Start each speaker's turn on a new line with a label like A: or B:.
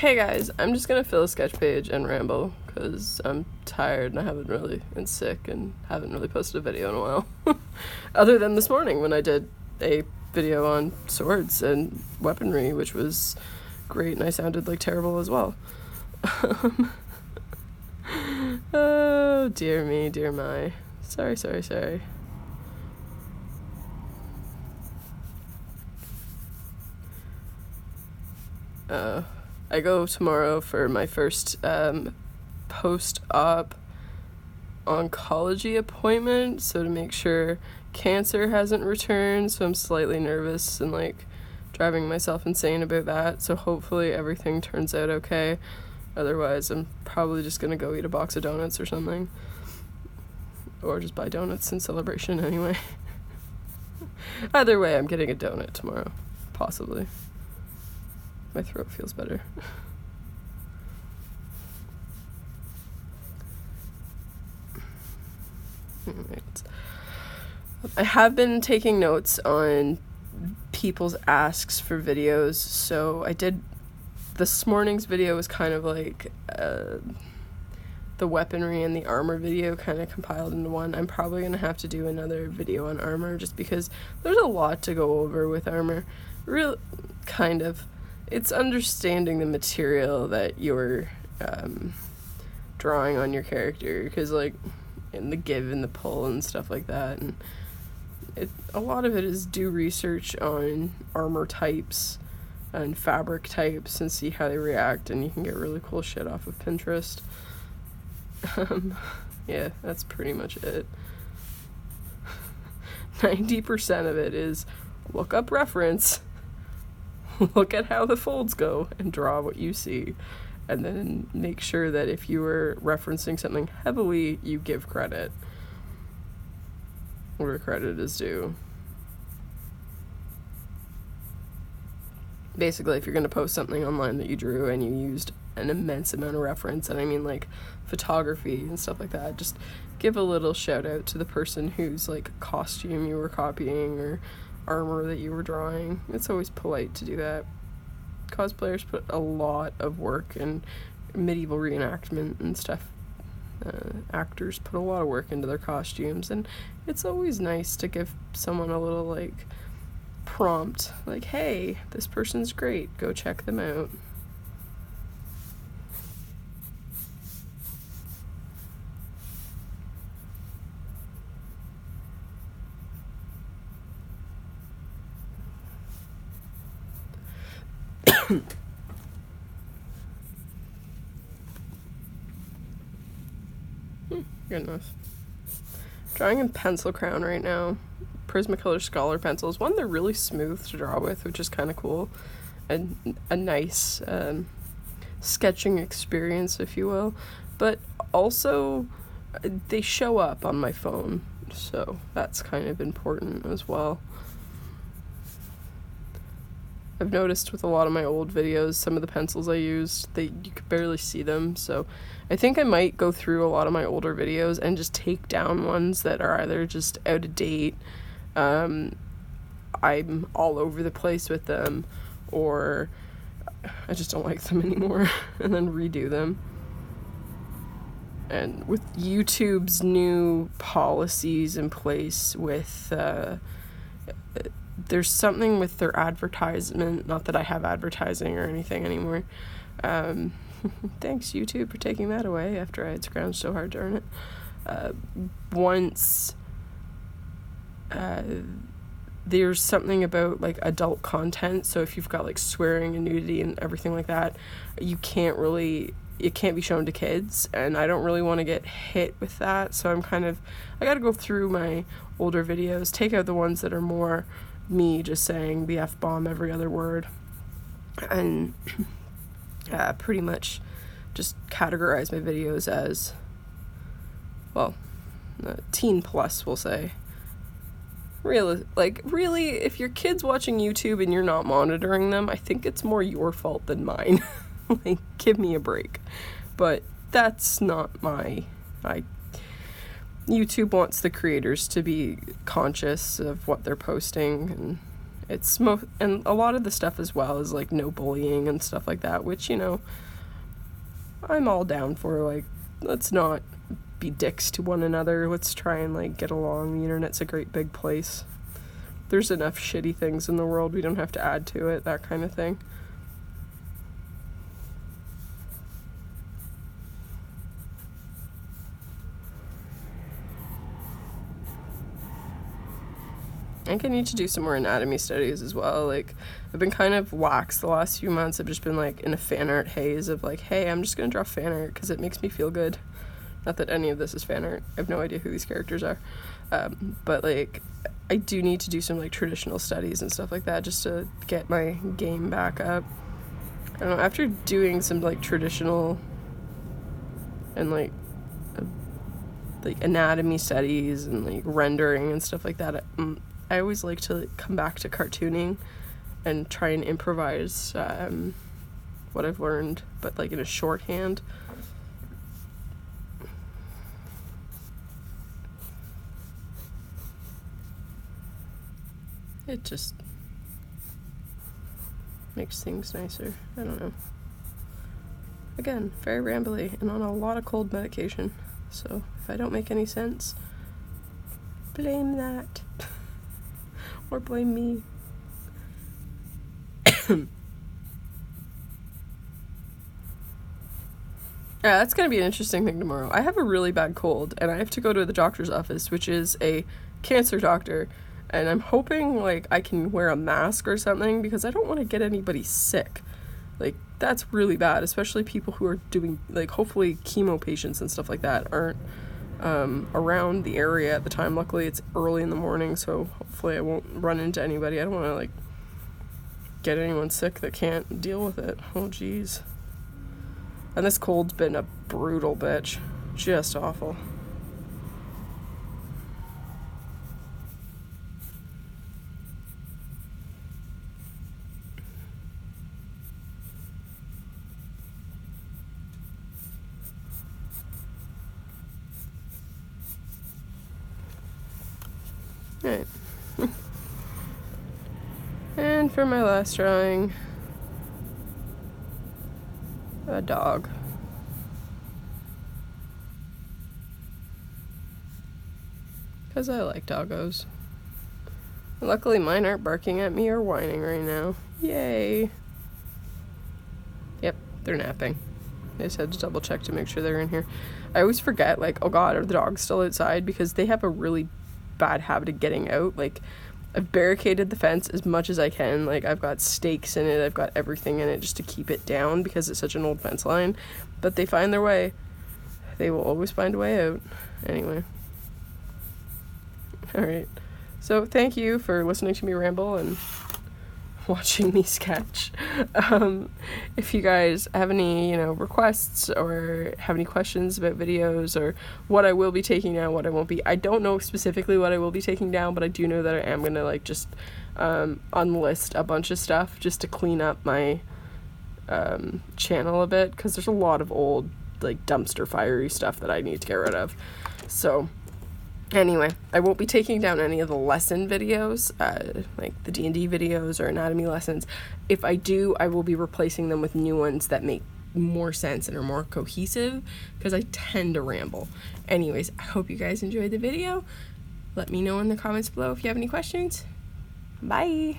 A: Hey guys, I'm just gonna fill a sketch page and ramble because I'm tired and and sick and haven't really posted a video in a while. Other than this morning when I did a video on swords and weaponry, which was great, and I sounded like terrible as well. Oh, dear me, dear my. Sorry. I go tomorrow for my first post-op oncology appointment, so to make sure cancer hasn't returned, so I'm slightly nervous and like driving myself insane about that, so hopefully everything turns out okay. Otherwise, I'm probably just gonna go eat a box of donuts or something. Or just buy donuts in celebration anyway. Either way, I'm getting a donut tomorrow. Possibly. My throat feels better. I have been taking notes on people's asks for videos, so I did. This morning's video was kind of like the weaponry and the armor video kind of compiled into one. I'm probably going to have to do another video on armor just because there's a lot to go over with armor. Kind of. It's understanding the material that you're drawing on your character, because like in the give and the pull and stuff like that, and a lot of it is do research on armor types and fabric types and see how they react, and you can get really cool shit off of Pinterest. Yeah, that's pretty much it. 90% of it is look up reference, look at how the folds go, and draw what you see. And then make sure that if you were referencing something heavily, you give credit where credit is due. Basically, if you're going to post something online that you drew and you used an immense amount of reference, and I mean like photography and stuff like that, just give a little shout out to the person whose like costume you were copying or armor that you were drawing. It's always polite to do that. Cosplayers put a lot of work in medieval reenactment and stuff. Actors put a lot of work into their costumes, and it's always nice to give someone a little like prompt, like, hey, this person's great, go check them out. Good enough. Drawing in pencil crown right now. Prismacolor Scholar pencils. One, they're really smooth to draw with, which is kind of cool. And a nice sketching experience, if you will. But also, they show up on my phone, so that's kind of important as well. I've noticed with a lot of my old videos, some of the pencils I used, you could barely see them, so I think I might go through a lot of my older videos and just take down ones that are either just out of date, I'm all over the place with them, or I just don't like them anymore, and then redo them. And with YouTube's new policies in place with there's something with their advertisement, not that I have advertising or anything anymore. Thanks YouTube for taking that away after I had scrounged so hard to earn it. Once there's something about like adult content, so if you've got like swearing and nudity and everything like that, it can't be shown to kids, and I don't really want to get hit with that, so I gotta go through my older videos, take out the ones that are more me just saying the F-bomb every other word, and pretty much just categorize my videos as, well, teen plus, we'll say. Really, if your kid's watching YouTube and you're not monitoring them, I think it's more your fault than mine. Like, give me a break. But that's not YouTube wants the creators to be conscious of what they're posting, and and a lot of the stuff as well is like no bullying and stuff like that, which, you know, I'm all down for. Like, let's not be dicks to one another. Let's try and like get along. The internet's a great big place. There's enough shitty things in the world. We don't have to add to it, that kind of thing. I think I need to do some more anatomy studies as well. Like, I've been kind of lax the last few months. I've just been like in a fan art haze of like, hey, I'm just gonna draw fan art because it makes me feel good. Not that any of this is fan art. I have no idea who these characters are. But like, I do need to do some like traditional studies and stuff like that just to get my game back up. I don't know, after doing some like traditional and like anatomy studies and like rendering and stuff like that, I always like to like, come back to cartooning and try and improvise what I've learned, but like in a shorthand. It just makes things nicer. I don't know. Again, very rambly and on a lot of cold medication. So if I don't make any sense, blame that. Or blame me. Yeah, that's going to be an interesting thing tomorrow. I have a really bad cold, and I have to go to the doctor's office, which is a cancer doctor, and I'm hoping, like, I can wear a mask or something, because I don't want to get anybody sick. Like, that's really bad, especially people who are doing, like, hopefully chemo patients and stuff like that aren't around the area at the time. Luckily, it's early in the morning, so hopefully I won't run into anybody. I don't want to, like, get anyone sick that can't deal with it. Oh, jeez. And this cold's been a brutal bitch. Just awful. Alright. And for my last drawing, a dog. Because I like doggos. Luckily mine aren't barking at me or whining right now. Yay! Yep, they're napping. I just had to double check to make sure they're in here. I always forget, like, oh god, are the dogs still outside? Because they have a really bad habit of getting out. Like, I've barricaded the fence as much as I can. Like, I've got stakes in it, I've got everything in it just to keep it down because it's such an old fence line. But they find their way. They will always find a way out. Anyway. Alright. So, thank you for listening to me ramble and watching me sketch. If you guys have any, requests or have any questions about videos or what I will be taking down, what I won't be. I don't know specifically what I will be taking down, but I do know that I am going to, just unlist a bunch of stuff just to clean up my channel a bit, because there's a lot of old, dumpster fiery stuff that I need to get rid of. So, anyway, I won't be taking down any of the lesson videos, like the D&D videos or anatomy lessons. If I do, I will be replacing them with new ones that make more sense and are more cohesive, because I tend to ramble. Anyways, I hope you guys enjoyed the video. Let me know in the comments below if you have any questions. Bye!